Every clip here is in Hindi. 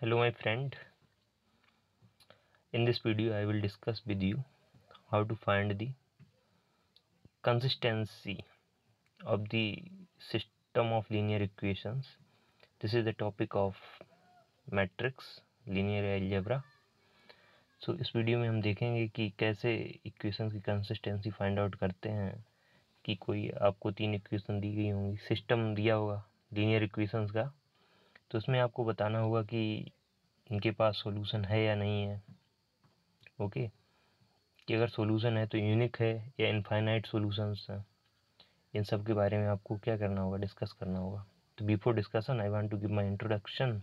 Hello my friend, in this video I will discuss with you how to find the consistency of the system of linear equations. This is the topic of matrix linear algebra. So इस वीडियो में हम देखेंगे कि कैसे इक्वेशंस की कंसिस्टेंसी फाइंड आउट करते हैं कि कोई आपको 3 इक्वेशन दी गई होंगी, सिस्टम दिया होगा लीनियर इक्वेशंस का, तो उसमें आपको बताना होगा कि इनके पास सॉल्यूशन है या नहीं है। ओके, कि अगर सॉल्यूशन है तो यूनिक है या इनफाइनाइट सॉल्यूशंस हैं, इन सब के बारे में आपको क्या करना होगा, डिस्कस करना होगा। तो before discussion I want to give my introduction.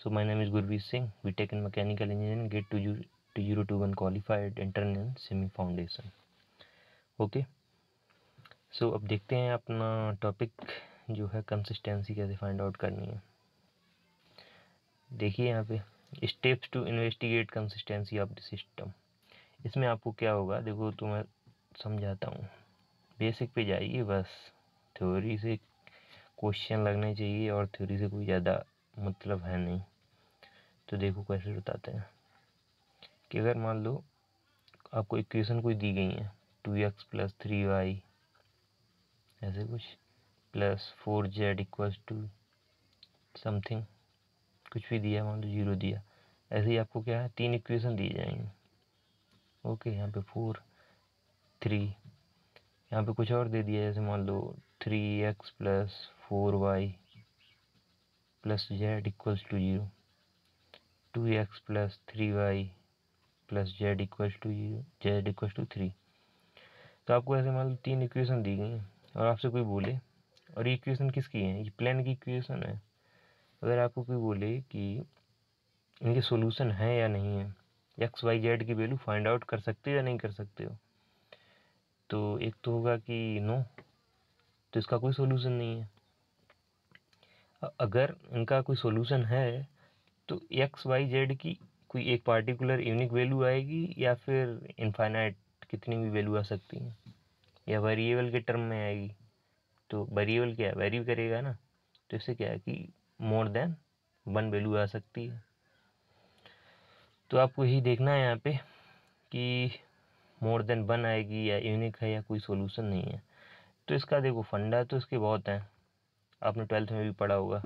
So my name is Gurveer Singh, B Tech in mechanical engineering, GATE 2021 qualified, intern in semi foundation. Okay, so अब देखते हैं अपना टॉपिक जो है कंसिस्टेंसी कैसे फाइंड आउट करनी है। देखिए यहाँ पे steps to investigate consistency of the system. इसमें आपको क्या होगा, देखो तो मैं समझाता हूँ। बेसिक पे जाइए, बस थ्योरी से क्वेश्चन लगने चाहिए और थ्योरी से कोई ज़्यादा मतलब है नहीं। तो देखो कैसे बताते हैं कि अगर मान लो आपको इक्वेशन कोई दी गई है 2x + 3y ऐसे कुछ plus 4z equals to something, कुछ भी दिया, मान लो 0 दिया, ऐसे ही आपको क्या है 3 इक्वेशन दी जाएंगे। ओके, यहाँ पे 4 3, यहाँ पे कुछ और दे दिया, जैसे मान लो 3x + 4y + z equals to 0, 2x + 3y + z equals to 0, z equals to 3। तो आपको ऐसे मान लो 3 इक्वेशन दी गई हैं और आपसे कोई बोले, और ये इक्वेशन किसकी है, ये प्लेन की इक्वेशन है। अगर आपको कोई बोले कि इनके सॉल्यूशन है या नहीं है, एक्स वाई जेड की वैल्यू फाइंड आउट कर सकते हो या नहीं कर सकते हो, तो एक तो होगा कि नो, तो इसका कोई सॉल्यूशन नहीं है। अगर इनका कोई सॉल्यूशन है तो एक्स वाई जेड की कोई एक पार्टिकुलर यूनिक वैल्यू आएगी या फिर इनफाइनाइट कितनी भी वैल्यू आ सकती हैं, या वेरिएबल के टर्म में आएगी। तो वेरिएबल क्या है, वेरी करेगा ना, तो इससे क्या है कि मोर देन 1 वैल्यू आ सकती है। तो आपको यही देखना है यहाँ पे कि मोर देन 1 आएगी या यूनिक है या कोई सॉल्यूशन नहीं है। तो इसका देखो फंडा तो इसके बहुत हैं, आपने 12th में भी पढ़ा होगा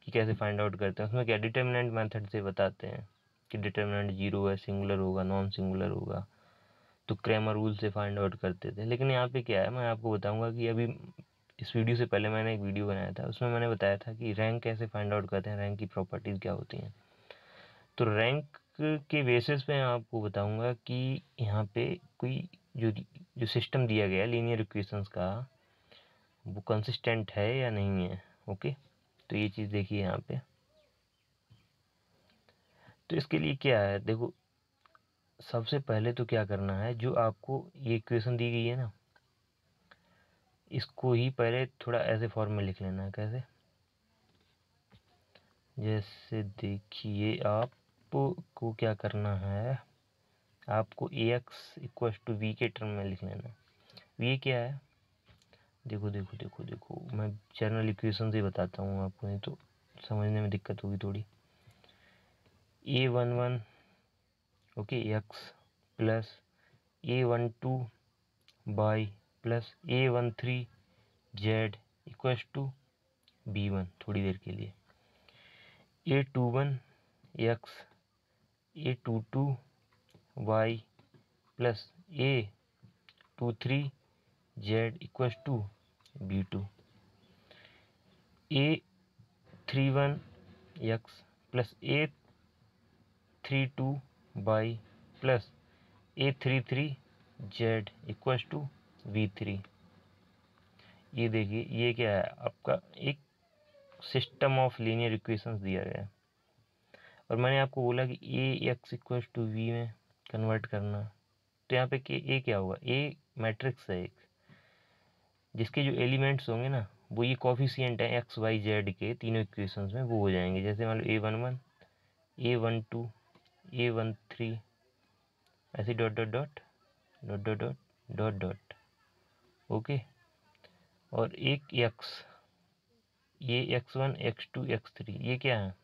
कि कैसे फाइंड आउट करते हैं। उसमें क्या डिटर्मिनेंट मेथड से बताते हैं कि डिटर्मिनेंट 0 है, सिंगुलर होगा, नॉन सिंगुलर होगा, तो क्रैमर रूल से फाइंड आउट करते थे। लेकिन यहाँ पे क्या है, मैं आपको बताऊंगा कि अभी इस वीडियो से पहले मैंने एक वीडियो बनाया था, उसमें मैंने बताया था कि रैंक कैसे फाइंड आउट करते हैं, रैंक की प्रॉपर्टीज़ क्या होती हैं। तो रैंक के बेसिस पे आपको बताऊंगा कि यहाँ पे कोई जो जो सिस्टम दिया गया है लीनियर इक्वेशंस का, वो कंसिस्टेंट है या नहीं है। ओके, तो ये चीज़ देखिए यहाँ पे। तो इसके लिए क्या है, देखो सबसे पहले तो क्या करना है, जो आपको ये इक्वेशन दी गई है ना, इसको ही पहले थोड़ा ऐसे फॉर्म में लिख लेना है। कैसे, जैसे देखिए आपको क्या करना है, आपको ax = v के टर्म में लिख लेना है। v क्या है, देखो देखो देखो देखो, मैं जनरल इक्वेशन से बताता हूँ आपको, नहीं तो समझने में दिक्कत होगी थोड़ी। a11 okay x + a12 y + a13 z equals to b1, थोड़ी देर के लिए a21 x a22 y + a23 z equals to b2, a31 x + a32 y + a33 z equals to v3। ये देखिए, ये क्या है, आपका एक सिस्टम ऑफ लीनियर इक्वेशंस दिया गया है, और मैंने आपको बोला कि ax = v में कन्वर्ट करना। तो यहाँ पे ए क्या होगा, ए मैट्रिक्स है एक, जिसके जो एलिमेंट्स होंगे ना, वो ये कॉफिशिएंट है एक्स वाई जेड के तीनों इक्वेशंस में वो हो जाएंगे। जैसे मान लो a11 a12 a13 ऐसे dot dot dot dot dot dot dot dot. Okay, और एक एक्स, ये x1 x2 x3, ये क्या है,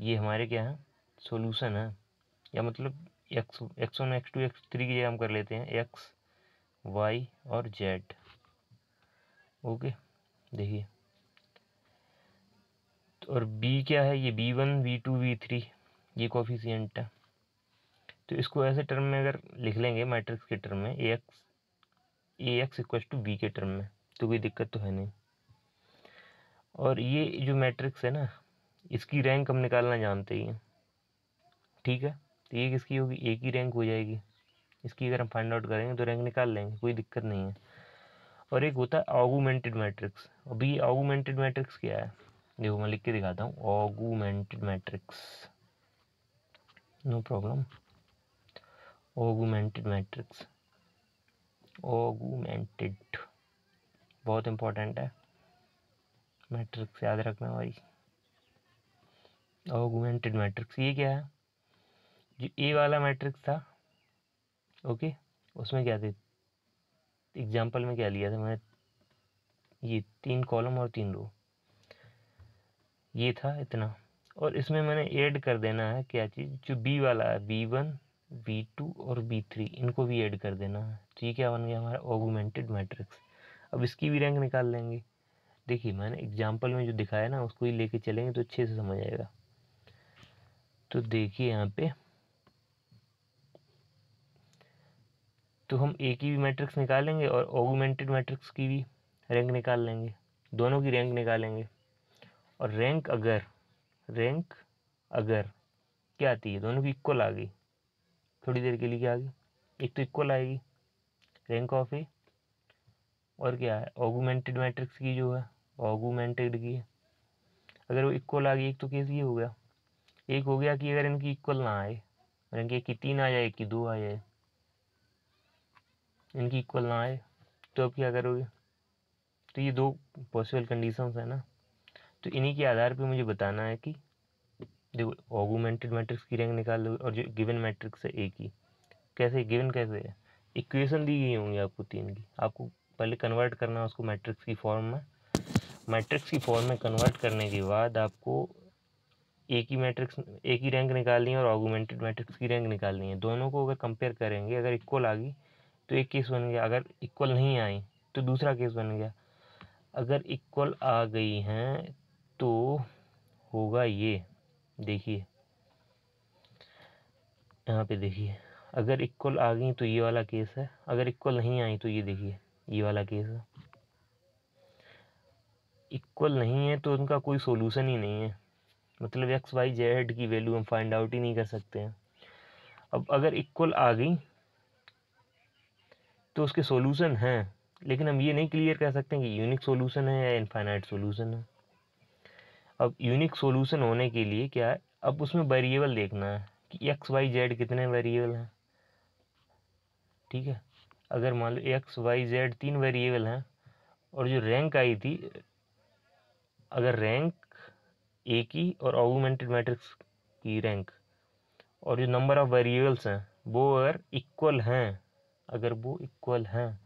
ये हमारे क्या है, सॉल्यूशन है, या मतलब x1 x2 x3 की जगह हम कर लेते हैं x y और z। ओके, देखिए, और b क्या है, ये b1 b2 b3 ये कोफिशिएंट है। तो इसको ऐसे टर्म में अगर लिख लेंगे मैट्रिक्स के टर्म में, ax इक्वल टू b के टर्म में, तो कोई दिक्कत तो है नहीं। और ये जो मैट्रिक्स है ना, इसकी रैंक हम निकालना जानते ही हैं, ठीक है। तो ये किसकी होगी, ए की रैंक हो जाएगी। इसकी अगर हम फाइंड आउट करेंगे तो रैंक निकाल लेंगे, कोई दिक्कत नहीं है। और एक होता है ऑगुमेंटेड मैट्रिक्स। अभी ऑगुमेंटेड मैट्रिक्स क्या है, देखो मैं लिख के दिखाता हूँ, augmented matrix, no problem. Augmented matrix, augmented बहुत इंपॉर्टेंट है, मैट्रिक्स याद रखना भाई। ऑगुमेंटेड मैट्रिक्स ये क्या है, जो ए वाला मैट्रिक्स था, ओके, उसमें क्या थे, एग्जाम्पल में क्या लिया था मैं, ये 3 कॉलम और 3 रो, ये था इतना। और इसमें मैंने ऐड कर देना है क्या चीज़, जो बी वाला है, b1 b2 और b3, इनको भी ऐड कर देना है। तो ये क्या बन गया हमारा ऑगुमेंटेड मैट्रिक्स। अब इसकी भी रैंक निकाल लेंगे। देखिए मैंने एग्जाम्पल में जो दिखाया ना, उसको ही लेके चलेंगे तो अच्छे से समझ आएगा। तो देखिए यहाँ पे, तो हम ए की भी मैट्रिक्स निकालेंगे और ऑगुमेंटेड मैट्रिक्स की भी रैंक निकाल लेंगे, दोनों की रैंक निकालेंगे। और रैंक अगर क्या आती है, दोनों की इक्वल आ गई, थोड़ी देर के लिए क्या आ गई, एक तो इक्वल आएगी रैंक ऑफ ए, और क्या है ऑगुमेंटेड मैट्रिक्स की जो है, ऑगुमेंटेड की है, अगर वो इक्वल आ गई, एक तो केस ये हो गया। एक हो गया कि अगर इनकी इक्वल ना आए, इनकी एक की 3 आ जाए, एक की 2 आ जाए, इनकी इक्वल ना आए, तो अब क्या करोगे। तो ये 2 पॉसिबल कंडीशंस है ना, तो इन्हीं के आधार पे मुझे बताना है कि देखो ऑगुमेंटेड मैट्रिक्स की रैंक निकाल लो, और जो गिवन मैट्रिक्स है ए की, कैसे गिवन कैसे है, इक्वेशन दी गई होंगी आपको 3 की, आपको पहले कन्वर्ट करना है उसको मैट्रिक्स की फॉर्म में। मैट्रिक्स की फॉर्म में कन्वर्ट करने के बाद आपको ए की रैंक निकालनी है और ऑगुमेंटेड मैट्रिक्स की रैंक निकालनी है। दोनों को अगर कंपेयर करेंगे, अगर इक्वल आ गई तो एक केस बन गया, अगर इक्वल नहीं आई तो दूसरा केस बन गया। अगर इक्वल आ गई हैं तो होगा ये, देखिए यहाँ पे देखिए, अगर इक्वल आ गई तो ये वाला केस है, अगर इक्वल नहीं आई तो ये देखिए ये वाला केस है। इक्वल नहीं है तो उनका कोई सोल्यूशन ही नहीं है, मतलब एक्स वाई जेड की वैल्यू हम फाइंड आउट ही नहीं कर सकते हैं। अब अगर इक्वल आ गई तो उसके सॉल्यूशन हैं, लेकिन हम ये नहीं क्लियर कर सकते हैं कि यूनिक सॉल्यूशन है या इनफाइनाइट सॉल्यूशन है। अब यूनिक सॉल्यूशन होने के लिए क्या है, अब उसमें वेरिएबल देखना है कि एक्स वाई जेड कितने वेरिएबल हैं, ठीक है। अगर मान लो एक्स वाई जेड 3 वेरिएबल हैं, और जो रैंक आई थी, अगर रैंक ए की और ऑगुमेंटेड मैट्रिक्स की रैंक और जो नंबर ऑफ वेरिएबल्स हैं वो अगर इक्वल हैं, अगर वो इक्वल हैं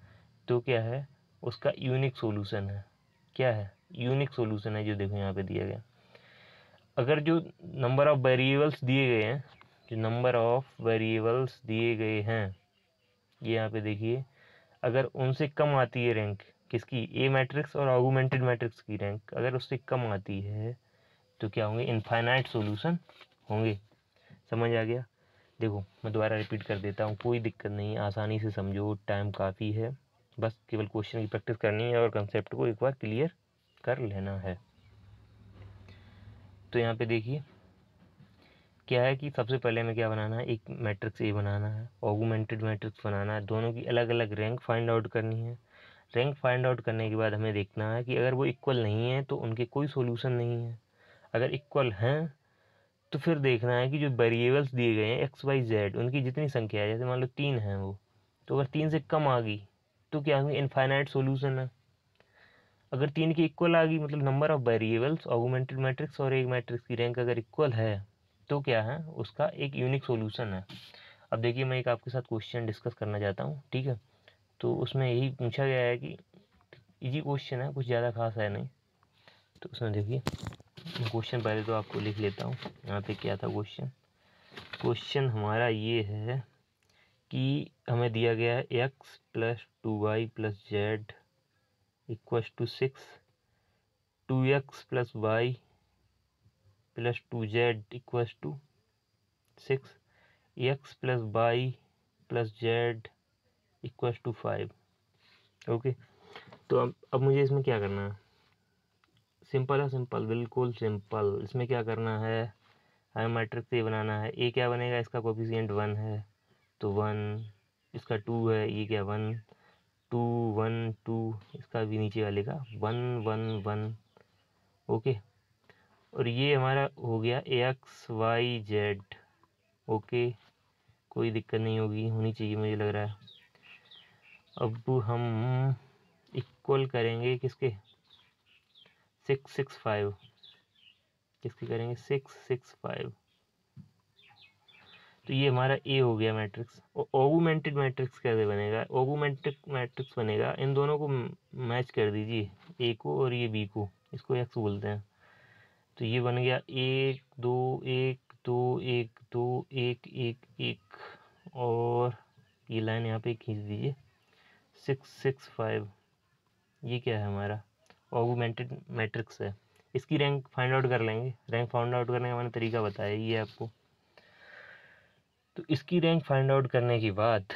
तो क्या है, उसका यूनिक सॉल्यूशन है। क्या है, यूनिक सॉल्यूशन है, जो देखो यहाँ पे दिया गया। अगर जो नंबर ऑफ वेरिएबल्स दिए गए हैं, जो नंबर ऑफ वेरिएबल्स दिए गए हैं, ये यहाँ पे देखिए, अगर उनसे कम आती है रैंक किसकी, ए मैट्रिक्स और ऑगुमेंटेड मैट्रिक्स की रैंक अगर उससे कम आती है तो क्या होंगे, इनफाइनाइट सॉल्यूशन होंगे। समझ आ गया। देखो मैं दोबारा रिपीट कर देता हूँ, कोई दिक्कत नहीं, आसानी से समझो, टाइम काफ़ी है, बस केवल क्वेश्चन की प्रैक्टिस करनी है और कंसेप्ट को एक बार क्लियर कर लेना है। तो यहाँ पे देखिए क्या है कि सबसे पहले हमें क्या बनाना है, एक मैट्रिक्स ए बनाना है, ऑगुमेंटेड मैट्रिक्स बनाना है, दोनों की अलग अलग रैंक फाइंड आउट करनी है। रैंक फाइंड आउट करने के बाद हमें देखना है कि अगर वो इक्वल नहीं है तो उनके कोई सॉल्यूशन नहीं है। अगर इक्वल हैं तो फिर देखना है कि जो वेरिएबल्स दिए गए हैं एक्स वाई जेड, उनकी जितनी संख्या है, जैसे मान लो 3 है वो, तो अगर 3 से कम आ गई तो क्या होंगे, इनफाइनाइट सॉल्यूशन है। अगर 3 की इक्वल आ गई, मतलब number of variables augmented matrix और एक मैट्रिक्स की रैंक अगर इक्वल है तो क्या है, उसका एक यूनिक सॉल्यूशन है। अब देखिए मैं एक आपके साथ क्वेश्चन डिस्कस करना चाहता हूँ, ठीक है। तो उसमें यही पूछा गया है कि इजी क्वेश्चन है, कुछ ज़्यादा खास है नहीं। तो उसमें देखिए क्वेश्चन पहले तो आपको लिख लेता हूँ। यहाँ पे क्या था क्वेश्चन हमारा ये है कि हमें दिया गया है x plus 2y plus z equals to 6, 2x plus y plus 2z equals to 6, x plus y plus z equals to 5। Okay, तो अब मुझे इसमें क्या करना है? सिंपल है, सिंपल, बिल्कुल सिंपल। इसमें क्या करना है, हमें मैट्रिक्स ए बनाना है। ए क्या बनेगा, इसका कोफिशिएंट 1 है तो 1, इसका 2 है, ये क्या 1 2 1 2, इसका भी नीचे वाले का 1 1 1। ओके, और ये हमारा हो गया एक्स वाई जेड। ओके, कोई दिक्कत नहीं होनी चाहिए मुझे लग रहा है। अब हम इक्वल करेंगे किसके, 6 6 5, किसके करेंगे 6 6 5। तो ये हमारा ए हो गया मैट्रिक्स। और ऑगुमेंटेड मैट्रिक्स कैसे बनेगा, ऑगुमेंटेड मैट्रिक्स बनेगा, इन दोनों को मैच कर दीजिए, ए को और ये बी को, इसको एक्स बोलते हैं। तो ये बन गया 1 2 1 2 1 2 1 1 1, और ये लाइन यहाँ पे खींच दीजिए 6 6 5। ये क्या है, हमारा ऑगुमेंटेड मैट्रिक्स है। इसकी रैंक फाइंड आउट कर लेंगे। रैंक फाइंड आउट करने का मैंने तरीका बताया ये आपको। तो इसकी रैंक फाइंड आउट करने के बाद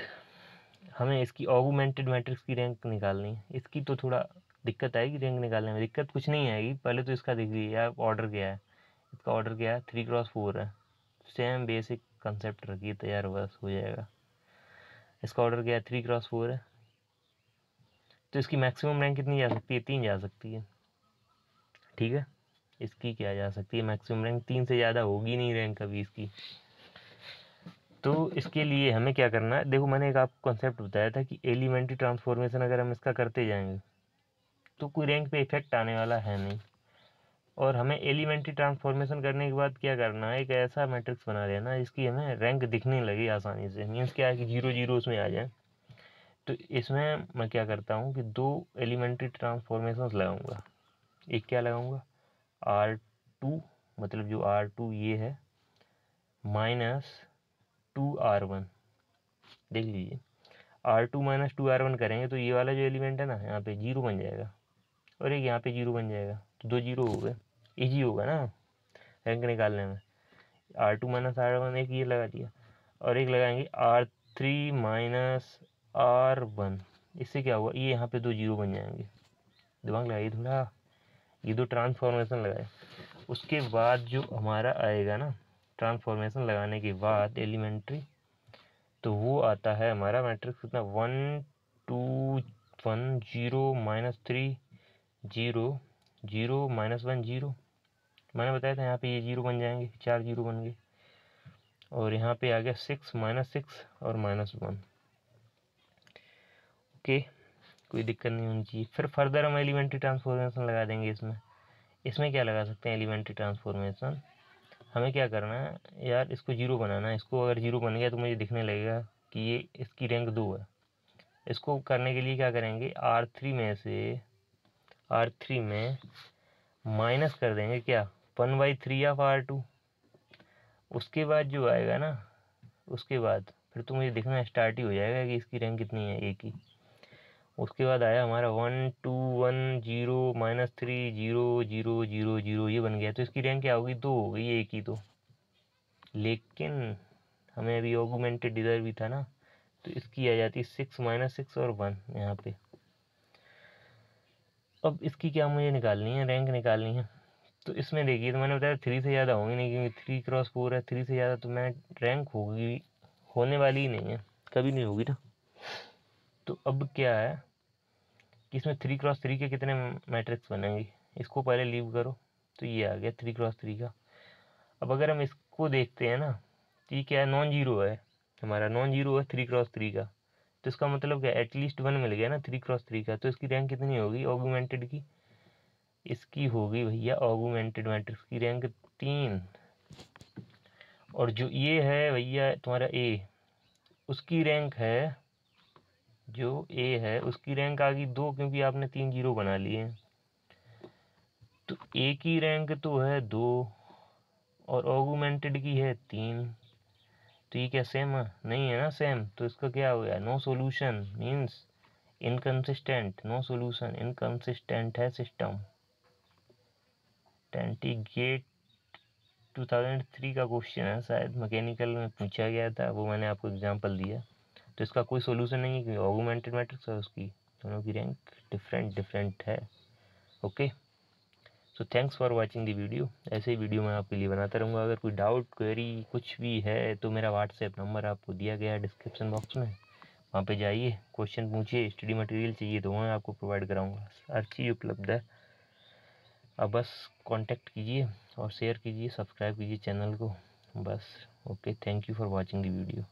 हमें इसकी ऑगुमेंटेड मैट्रिक्स की रैंक निकालनी है। इसकी तो थोड़ा दिक्कत आएगी रैंक निकालने में, दिक्कत कुछ नहीं आएगी। पहले तो इसका देख लीजिए आप, ऑर्डर क्या है, इसका ऑर्डर क्या है 3x4 है। सेम बेसिक कंसेप्ट रखिए तैयार, बस हो जाएगा। इसका ऑर्डर क्या है 3x4 है, तो इसकी मैक्सिमम रैंक कितनी जा सकती है, 3 जा सकती है। ठीक है, इसकी क्या जा सकती है मैक्सिमम रैंक, 3 से ज़्यादा होगी नहीं रैंक कभी इसकी। तो इसके लिए हमें क्या करना है, देखो मैंने एक आपको कॉन्सेप्ट बताया था कि एलिमेंट्री ट्रांसफॉर्मेशन अगर हम इसका करते जाएंगे तो कोई रैंक पे इफेक्ट आने वाला है नहीं। और हमें एलिमेंट्री ट्रांसफॉर्मेशन करने के बाद क्या करना है, एक ऐसा मैट्रिक्स बना लेना जिसकी हमें रैंक दिखने लगे आसानी से। मीन्स क्या है कि 0 0 उसमें आ जाए। तो इसमें मैं क्या करता हूँ कि 2 एलिमेंट्री ट्रांसफॉर्मेशन लगाऊंगा। एक क्या लगाऊंगा, R2, मतलब जो R2 ये है, -2R1। देख लीजिए, R2 - 2R1 करेंगे तो ये वाला जो एलिमेंट है ना यहाँ पे 0 बन जाएगा, और एक यहाँ पे 0 बन जाएगा, तो 2 0 हो गए। ईजी होगा ना रैंक निकालने में। R2 - R1 एक ये लगा दिया, और एक लगाएंगे R3 - R1। इससे क्या हुआ, ये यहाँ पे 2 0 बन जाएंगे। दिमाग लगाइए थोड़ा, ये 2 ट्रांसफॉर्मेशन लगाए। उसके बाद जो हमारा आएगा ना ट्रांसफॉर्मेशन लगाने के बाद एलिमेंट्री, तो वो आता है हमारा मैट्रिक्स कितना, 1 2 1 0 -3 0 0 -1 0। मैंने बताया था यहाँ पे ये 0 बन जाएंगे, 4 0 बन गए। और यहाँ पे आ गया 6 -6 और -1। ओके, कोई दिक्कत नहीं होनी चाहिए। फिर फर्दर हम एलिमेंट्री ट्रांसफॉर्मेशन लगा देंगे इसमें। इसमें क्या लगा सकते हैं एलिमेंट्री ट्रांसफॉर्मेशन, हमें क्या करना है यार, इसको 0 बनाना है। इसको अगर 0 बन गया तो मुझे दिखने लगेगा कि ये इसकी रैंक 2 है। इसको करने के लिए क्या करेंगे, R3 में माइनस कर देंगे क्या, 1/3 ऑफ R2। उसके बाद जो आएगा ना, उसके बाद फिर तो मुझे दिखना स्टार्ट ही हो जाएगा कि इसकी रैंक कितनी है, एक ही। उसके बाद आया हमारा 1 2 1 0 -3 0 0 0 0, ये बन गया। तो इसकी रैंक क्या होगी, 2 हो गई, एक ही तो। लेकिन हमें अभी ऑगुमेंटेड इधर भी था ना, तो इसकी आ जाती 6 -6 और 1 यहाँ पे। अब इसकी क्या मुझे निकालनी है, रैंक निकालनी है। तो इसमें देखिए, तो मैंने बताया 3 से ज़्यादा होंगी नहीं, क्योंकि 3x4 है। 3 से ज़्यादा तो मैं रैंक होगी, होने वाली ही नहीं है, कभी नहीं होगी ना। तो अब क्या है कि इसमें 3x3 के कितने मैट्रिक्स बनेंगे, इसको पहले लीव करो। तो ये आ गया 3x3 का। अब अगर हम इसको देखते हैं ना, तो ये क्या है, नॉन जीरो है, हमारा नॉन जीरो है 3x3 का। तो इसका मतलब क्या, एटलीस्ट 1 मिल गया ना 3x3 का। तो इसकी रैंक कितनी होगी ऑगुमेंटेड की, इसकी होगी भैया ऑगुमेंटेड मैट्रिक्स की रैंक 3। और जो ये है भैया तुम्हारा ए, उसकी रैंक है, जो ए है उसकी रैंक आ गई 2, क्योंकि आपने 3 0 बना लिए हैं। तो ए की रैंक तो है 2 और ऑगमेंटेड की है 3, तो ये क्या सेम है? नहीं है ना सेम, तो इसका क्या हो गया? No solution means inconsistent, no solution inconsistent है सिस्टम। टेंटीगेट 2003 का क्वेश्चन है, शायद मैकेनिकल में पूछा गया था, वो मैंने आपको एग्जांपल दिया। तो इसका कोई सॉल्यूशन नहीं है क्योंकि ऑगमेंटेड मैट्रिक्स है, उसकी दोनों की रैंक डिफरेंट है। Okay, so thanks for watching the video. ऐसे ही वीडियो मैं आपके लिए बनाता रहूँगा। अगर कोई डाउट क्वेरी कुछ भी है तो मेरा व्हाट्सएप नंबर आपको दिया गया है डिस्क्रिप्शन बॉक्स में, वहाँ पे जाइए, क्वेश्चन पूछिए। स्टडी मटेरियल चाहिए तो मैं आपको प्रोवाइड कराऊंगा, हर चीज़ उपलब्ध है। अब बस कांटेक्ट कीजिए और शेयर कीजिए, सब्सक्राइब कीजिए चैनल को बस। Okay, thank you for watching the video.